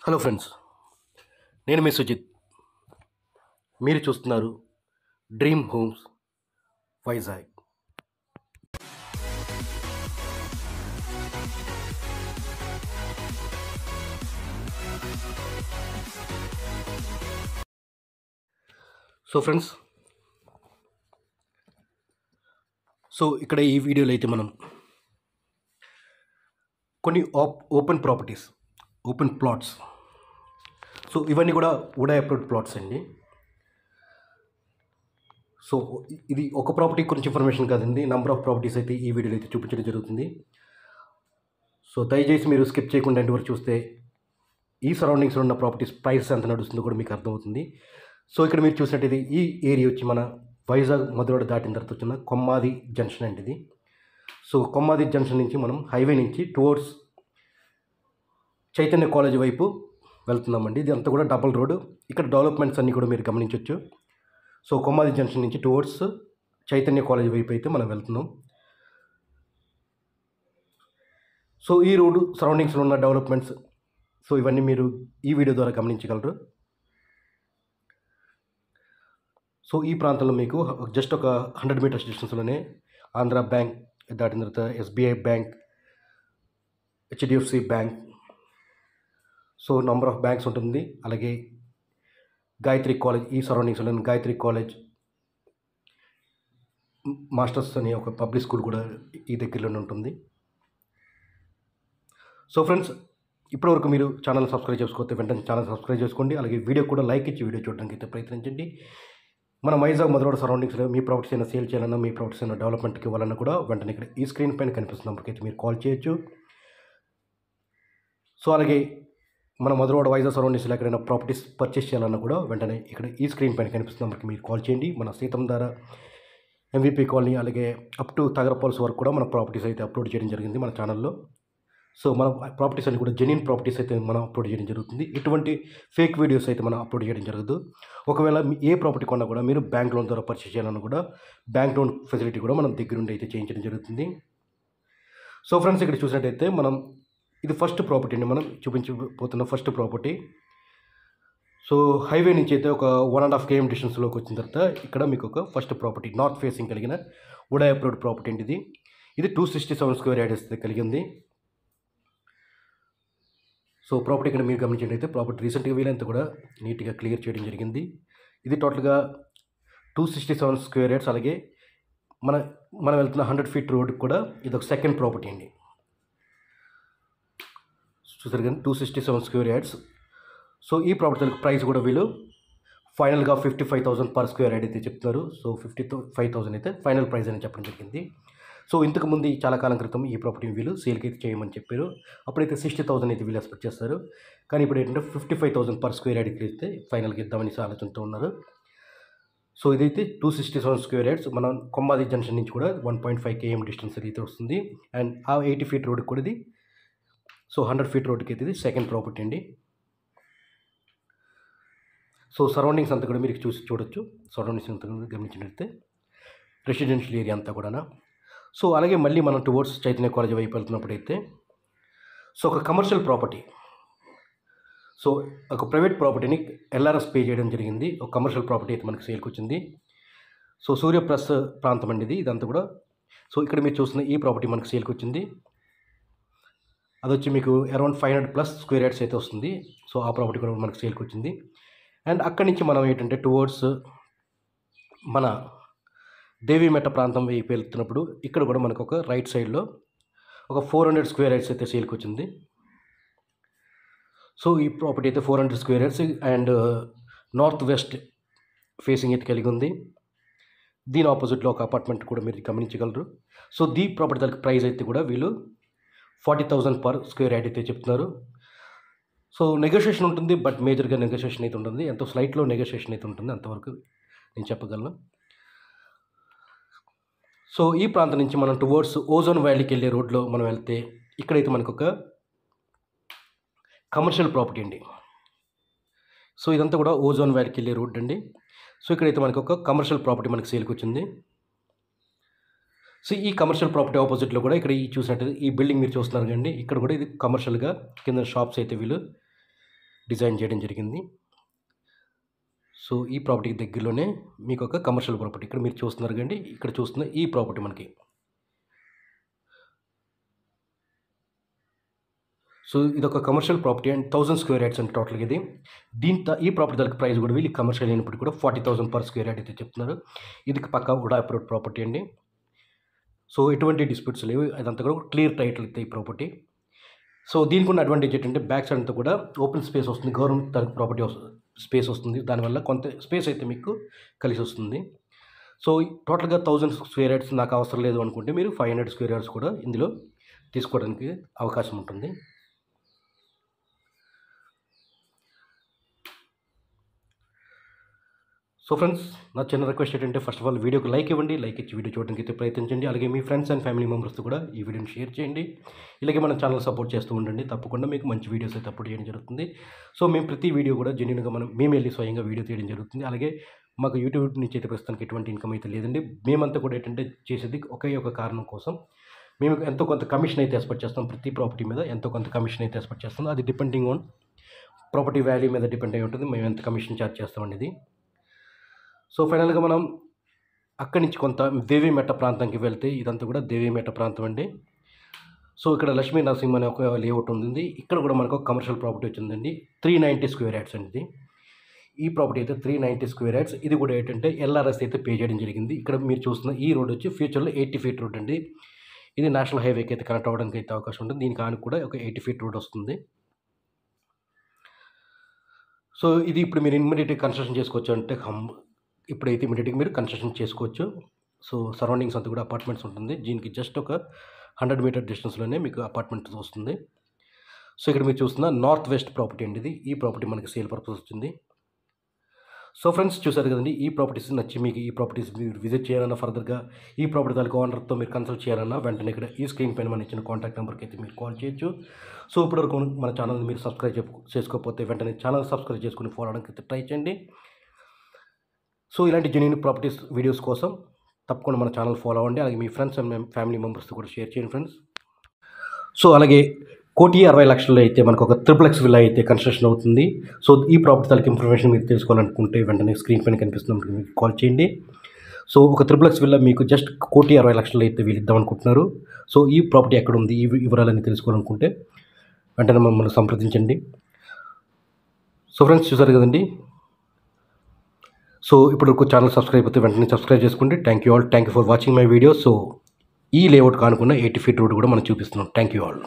Hello friends, నేను మీ సుజిత్. మీరు చూస్తున్నారు డ్రీమ్ హోమ్స్ వైజాగ్. ఫ్రెండ్స్, ఇక్కడ ఈ వీడియోలో అయితే మనం కొన్ని ఓపెన్ ప్రాపర్టీస్, ఓపెన్ ప్లాట్స్, ఇవన్నీ కూడా వుడ్ అప్రూవ్డ్ ప్లాట్స్ అండి. ఇది ఒక ప్రాపర్టీ గురించి ఇన్ఫర్మేషన్ కాదండి, నెంబర్ ఆఫ్ ప్రాపర్టీస్ అయితే ఈ వీడియోలో అయితే చూపించడం జరుగుతుంది. దయచేసి మీరు స్కిప్ చేయకుండా ఎండ్ వరకు చూస్తే ఈ సరౌండింగ్స్లో ఉన్న ప్రాపర్టీస్ ప్రైస్ ఎంత నడుస్తుందో కూడా మీకు అర్థమవుతుంది. ఇక్కడ మీరు చూసినట్టు ఈ ఏరియా వచ్చి మన వైజాగ్ మధురవాడ దాటిన తర్వాత వచ్చిన కొమ్మాది జంక్షన్ అండి ఇది. కొమ్మాది జంక్షన్ నుంచి మనం హైవే నుంచి టువర్డ్స్ చైతన్య కాలేజ్ వైపు వెళ్తున్నామండి. ఇది అంతా కూడా డబుల్ రోడ్. ఇక్కడ డెవలప్మెంట్స్ అన్నీ కూడా మీరు గమనించవచ్చు. కొమ్మాది జంక్షన్ నుంచి టువర్డ్స్ చైతన్య కాలేజ్ వైపు అయితే మనం వెళ్తున్నాం. ఈ రోడ్డు సరౌండింగ్స్లో ఉన్న డెవలప్మెంట్స్ ఇవన్నీ మీరు ఈ వీడియో ద్వారా గమనించగలరు. ఈ ప్రాంతంలో మీకు జస్ట్ ఒక 100 మీటర్స్ డిస్టెన్స్లోనే ఆంధ్ర బ్యాంక్ దాటిన తర్వాత SBI bank, HDFC bank, number of banks ఉంటుంది. అలాగే గాయత్రి కాలేజ్, ఈ సరౌండింగ్స్లో గాయత్రి కాలేజ్, మాస్టర్స్ అనే ఒక పబ్లిక్ స్కూల్ కూడా ఈ దగ్గరలోనే ఉంటుంది. ఫ్రెండ్స్, ఇప్పటివరకు మీరు ఛానల్ సబ్స్క్రైబ్ చేసుకోతే వెంటనే ఛానల్ సబ్స్క్రైబ్ చేసుకోండి. అలాగే వీడియో కూడా లైక్ ఇచ్చి వీడియో చూడడానికి అయితే ప్రయత్నించండి. మన వైజాగ్ మధురవాడ సరౌండింగ్స్లో మీ ప్రాపర్టీస్ అయినా సేల్ చేయాలన్నా, మీ ప్రాపర్టీస్ అయినా డెవలప్మెంట్కి ఇవ్వాలన్నా కూడా వెంటనే ఇక్కడ ఈ స్క్రీన్ పైన కనిపిస్తున్న నెంబర్కి అయితే మీరు కాల్ చేయొచ్చు. అలాగే మన మధురవాడ వైజాగ్ సరౌండింగ్స్లో ఎక్కడైనా ప్రాపర్టీస్ పర్చేస్ చేయాలన్నా కూడా వెంటనే ఇక్కడ ఈ స్క్రీన్ పైన కనిపిస్తున్న నెంబర్కి మీరు కాల్ చేయండి. మన సీతంధార, ఎంవిపి కాలనీ, అలాగే అప్ టు తగరపాల్స్ వరకు కూడా మన ప్రాపర్టీస్ అయితే అప్లోడ్ చేయడం జరిగింది మన ఛానల్లో. మన ప్రాపర్టీస్ అన్ని కూడా జెన్యూన్ ప్రాపర్టీస్ అయితే మనం అప్లోడ్ చేయడం జరుగుతుంది. ఇటువంటి ఫేక్ వీడియోస్ అయితే మనం అప్లోడ్ చేయడం జరగదు. ఒకవేళ ఏ ప్రాపర్టీ కొన్నా కూడా మీరు బ్యాంక్ లోన్ ద్వారా పర్చేస్ చేయాలన్నా కూడా బ్యాంక్ లోన్ ఫెసిలిటీ కూడా మనం దగ్గరుండి అయితే చేయించడం జరుగుతుంది. ఫ్రెండ్స్, ఇక్కడ చూసినట్టయితే మనం ఇది ఫస్ట్ ప్రాపర్టీ అండి, మనం చూపించబోతున్న ఫస్ట్ ప్రాపర్టీ. హైవే నుంచి అయితే ఒక 1.5 km డిస్టెన్స్లోకి వచ్చిన తర్వాత ఇక్కడ మీకు ఒక ఫస్ట్ ప్రాపర్టీ నార్త్ ఫేసింగ్ కలిగిన వుడ్ అప్రూవ్డ్ ప్రాపర్టీ అండి. ఇది 267 స్క్వేర్ యార్డ్స్ కలిగింది. ప్రాపర్టీ ఇక్కడ మీరు గమనించినట్లయితే ప్రాపర్టీ రీసెంట్గా వీలంతా కూడా నీట్గా క్లియర్ చేయడం జరిగింది. ఇది టోటల్గా 267 స్క్వేర్ యార్డ్స్. అలాగే మనం వెళ్తున్న 100 ఫీట్ రోడ్ కూడా ఇది ఒక సెకండ్ ప్రాపర్టీ అండి. చూసారు కానీ 267 స్క్వేర్ యార్డ్స్. ఈ ప్రాపర్టీ ప్రైస్ కూడా వీళ్ళు ఫైనల్గా 55,000 పర్ స్క్వేర్ యార్డ్ అయితే చెప్తున్నారు. 55,000 అయితే ఫైనల్ ప్రైస్ అని చెప్పడం జరిగింది. ఇంతకుముందు చాలా కాలం క్రితం ఈ ప్రాపర్టీని వీళ్ళు సేల్కి అయితే చేయమని చెప్పారు. అప్పుడైతే 60,000 అయితే వీళ్ళు ఎక్స్పెక్ట్ చేస్తారు. కానీ ఇప్పుడు ఏంటంటే 55,000 పర్ స్క్వేర్ యార్డ్కి అయితే ఫైనల్గా ఇద్దామని ఆలోచనతో ఉన్నారు. ఇదైతే 267 స్క్వేర్ యార్డ్స్. మనం కొమ్మాది జంక్షన్ నుంచి కూడా 1.5 km డిస్టెన్స్ అయితే వస్తుంది. అండ్ ఆ 80 ఫీట్ రోడ్కి కూడా ఇది 100 ఫీట్ రోడ్కి అయితే ఇది సెకండ్ ప్రాపర్టీ అండి. సరౌండింగ్స్ అంతా కూడా మీరు చూడొచ్చు. సరౌండింగ్స్ అంతా కూడా గమనించినట్లయితే రెసిడెన్షియల్ ఏరియా అంతా కూడా. అలాగే మళ్ళీ మనం టువర్డ్స్ చైతన్య కాలేజ్ వైపు వెళ్తున్నప్పుడు అయితే ఒక కమర్షియల్ ప్రాపర్టీ, ఒక ప్రైవేట్ ప్రాపర్టీని ఎల్ఆర్ఎస్ పే చేయడం జరిగింది. ఒక కమర్షియల్ ప్రాపర్టీ అయితే మనకి సేల్కి వచ్చింది. సూర్యప్రస్ ప్రాంతం అండి ఇదంతా కూడా. ఇక్కడ మీరు చూస్తున్న ఈ ప్రాపర్టీ మనకి సేల్కి వచ్చింది. అది వచ్చి మీకు అరౌండ్ 500+ స్క్వేర్ యార్డ్స్ అయితే వస్తుంది. ఆ ప్రాపర్టీ కూడా మనకి సేల్కి వచ్చింది. అండ్ అక్కడి నుంచి మనం ఏంటంటే టువర్డ్స్ మన దేవీమెట్ట ప్రాంతం వైపు వెళ్తున్నప్పుడు ఇక్కడ కూడా మనకు ఒక రైట్ సైడ్లో ఒక 400 స్క్వేర్ యార్డ్స్ అయితే సేల్కి వచ్చింది. ఈ ప్రాపర్టీ అయితే 400 square yards and north west facing అయితే కలిగి ఉంది. దీని ఆపోజిట్లో ఒక అపార్ట్మెంట్ కూడా మీరు గమనించగలరు. దీ ప్రాపర్టీ దానికి ప్రైస్ అయితే కూడా వీళ్ళు 40,000 పర్ స్క్వేర్ యార్డ్ అయితే చెప్తున్నారు. నెగోషియేషన్ ఉంటుంది, బట్ మేజర్గా నెగోషియేషన్ అయితే ఉంటుంది. ఎంతో స్లైట్లో నెగోషియేషన్ అయితే ఉంటుంది, అంతవరకు నేను చెప్పగలను. ఈ ప్రాంతం నుంచి మనం టువర్డ్స్ ఓజోన్ వ్యాలీకి వెళ్ళే రోడ్లో మనం వెళ్తే ఇక్కడైతే మనకు ఒక కమర్షియల్ ప్రాపర్టీ అండి. ఇదంతా కూడా ఓజోన్ వ్యాలీకి వెళ్ళే రోడ్ అండి. ఇక్కడైతే మనకు ఒక కమర్షియల్ ప్రాపర్టీ మనకి సేల్కి వచ్చింది. ఈ కమర్షియల్ ప్రాపర్టీ ఆపోజిట్లో కూడా ఇక్కడ ఈ చూసినట్టు ఈ బిల్డింగ్ మీరు చూస్తున్నారు కండి, ఇక్కడ కూడా ఇది కమర్షియల్గా కింద షాప్స్ అయితే వీళ్ళు డిజైన్ చేయడం జరిగింది. సో ఈ ప్రాపర్టీకి దగ్గరలోనే మీకు ఒక కమర్షియల్ ప్రాపర్టీ ఇక్కడ మీరు చూస్తున్నారు కండి, ఇక్కడ చూస్తున్న ఈ ప్రాపర్టీ మనకి. సో ఇదొక commercial property and 1000 square yards అండి టోటల్గా ఇది. ఈ ప్రాపర్టీ దానికి ప్రైస్ కూడా వీళ్ళు కమర్షియల్ అయినప్పుడు కూడా 40,000 పర్ స్క్వేర్ యార్డ్ అయితే చెప్తున్నారు. ఇది పక్కా కూడా అప్రూవ్డ్ ప్రాపర్టీ అండి. సో ఎటువంటి డిస్ప్యూట్స్ లేవు, అదంతా కూడా క్లియర్ టైటిల్ అయితే ఈ ప్రాపర్టీ. సో దీనికి ఉన్న అడ్వాంటేజ్ ఏంటంటే బ్యాక్ సైడ్ అంతా కూడా ఓపెన్ స్పేస్ వస్తుంది, గవర్నమెంట్ తరఫు ప్రాపర్టీ స్పేస్ వస్తుంది, దానివల్ల కొంత స్పేస్ అయితే మీకు కలిసి వస్తుంది. సో టోటల్గా 1000 స్క్వేర్ యార్డ్స్ నాకు అవసరం లేదు అనుకుంటే మీరు 500 స్క్వేర్ యార్డ్స్ కూడా ఇందులో తీసుకోవడానికి అవకాశం ఉంటుంది. సో ఫ్రెండ్స్, నా చిన్న రిక్వెస్ట్ ఏంటంటే ఫస్ట్ ఆఫ్ ఆల్ వీడియోకి లైక్ ఇవ్వండి, లైక్ ఇచ్చి వీడియో చూడడానికి అయితే ప్రయత్నించండి. అలాగే మీ ఫ్రెండ్స్ అండ్ ఫ్యామిలీ మెంబర్స్తో కూడా ఈ వీడియోని షేర్ చేయండి. ఇలాగే మన ఛానల్ సపోర్ట్ చేస్తూ ఉండండి, తప్పకుండా మీకు మంచి వీడియోస్ అయితే అప్లోడ్ చేయడం జరుగుతుంది. సో మేము ప్రతి వీడియో కూడా జెన్యూన్గా మేము వెళ్ళి స్వయంగా వీడియో తీయడం జరుగుతుంది. అలాగే మాకు యూట్యూబ్ నుంచి అయితే ప్రస్తుతానికి ఎటువంటి ఇన్కమ్ అయితే లేదండి. మేమంతా కూడా ఏంటంటే చేసేది ఒకే ఒక కారణం కోసం మేము ఎంతో కొంత కమిషన్ అయితే ఎక్స్పెక్ట్ చేస్తాం. ప్రతి ప్రాపర్టీ మీద ఎంతో కొంత కమిషన్ అయితే ఎక్స్పెక్ట్ చేస్తాం. అది డిపెండింగ్ ఆన్ ప్రాపర్టీ వాల్యూ మీద డిపెండ్ అయి ఉంటుంది మేము ఎంత కమిషన్ ఛార్జ్ చేస్తామండి ఇది. సో ఫైనల్గా మనం అక్కడి నుంచి కొంత దేవీమెట్ట ప్రాంతానికి వెళ్తే ఇదంతా కూడా దేవీమెట్ట ప్రాంతం అండి. సో ఇక్కడ లక్ష్మీ నరసింహ అనే ఒక లేఅవుట్ ఉంది. ఇక్కడ కూడా మనకు ఒక కమర్షియల్ ప్రాపర్టీ వచ్చిందండి. 390 స్క్వేర్ యార్డ్స్ అండి ఇది. ఈ ప్రాపర్టీ అయితే 390 స్క్వేర్ యార్డ్స్. ఇది కూడా ఏంటంటే ఎల్ఆర్ఎస్ అయితే పే చేయడం జరిగింది. ఇక్కడ మీరు చూస్తున్న ఈ రోడ్ వచ్చి ఫ్యూచర్లో 80 ఫీట్ రోడ్ అండి. ఇది నేషనల్ హైవేకి అయితే కనెక్ట్ అవ్వడానికి అయితే అవకాశం ఉంటుంది. దీనికి ఆనికి కూడా ఒక 80 ఫీట్ రోడ్ వస్తుంది. సో ఇది ఇప్పుడు మీరు ఇమ్మీడియట్గా కన్స్ట్రక్షన్ చేసుకోవచ్చు అంటే ఇప్పుడైతే ఇమీడియట్గా మీరు కన్స్ట్రక్షన్ చేసుకోవచ్చు. సో సరౌండింగ్స్ అంతా కూడా అపార్ట్మెంట్స్ ఉంటుంది. దీనికి జస్ట్ ఒక 100 మీటర్ డిస్టెన్స్లోనే మీకు అపార్ట్మెంట్ వస్తుంది. సో ఇక్కడ మీరు చూస్తున్న నార్త్ వెస్ట్ ప్రాపర్టీ అండి ఇది. ఈ ప్రాపర్టీ మనకి సేల్ పర్పస్ వచ్చింది. సో ఫ్రెండ్స్, చూసారు కదండి, ఈ ప్రాపర్టీస్ నచ్చి మీకు ఈ ప్రాపర్టీస్ మీరు విజిట్ చేయాలన్నా, ఫర్దర్గా ఈ ప్రాపర్టీ తాలూకు ఓనర్తో మీరు కన్సల్ట్ చేయాలన్నా వెంటనే ఇక్కడ ఈ స్క్రీన్ పైన మన ఇచ్చిన కాంటాక్ట్ నెంబర్కి అయితే మీరు కాల్ చేయొచ్చు. సో ఇప్పటివరకు మన ఛానల్ని మీరు సబ్స్క్రైబ్ చేసుకోకపోతే వెంటనే ఛానల్ సబ్స్క్రైబ్ చేసుకుని ఫాలో అవడానికి అయితే ట్రై చేయండి. సో ఇలాంటి జెన్యూన్ ప్రాపర్టీస్ వీడియోస్ కోసం తప్పకుండా మన ఛానల్ ఫాలో అవ్వండి. అలాగే మీ ఫ్రెండ్స్ అండ్ ఫ్యామిలీ మెంబర్స్తో కూడా షేర్ చేయండి ఫ్రెండ్స్. సో అలాగే 1,60,00,000 అయితే మనకు ఒక ట్రిప్లెక్స్ విల్లా అయితే కన్స్ట్రక్షన్ అవుతుంది. సో ఈ ప్రాపర్టీ తాలూకు ఇన్ఫర్మేషన్ మీరు తెలుసుకోవాలనుకుంటే వెంటనే స్క్రీన్ పైన కనిపిస్తున్నప్పుడు మీకు కాల్ చేయండి. సో ఒక ట్రిప్లెక్స్ విల్లా మీకు జస్ట్ 1,60,00,000 అయితే వీళ్ళు ఇద్దాం అనుకుంటున్నారు. సో ఈ ప్రాపర్టీ ఎక్కడ ఉంది, ఈ వివరాలన్నీ తెలుసుకోవాలనుకుంటే వెంటనే మమ్మల్ని సంప్రదించండి. సో ఫ్రెండ్స్, చూసారు కదండి. సో ఇప్పుడు ఛానల్ సబ్స్క్రైబ్ అయితే వెంటనే సబ్స్క్రైబ్ చేసుకోండి. Thank you all. Thank you for watching my video. So ఈ లేఅవుట్ కానుకున్న 80 ఫీట్ రోడ్ కూడా మనం చూపిస్తున్నాం. Thank you all.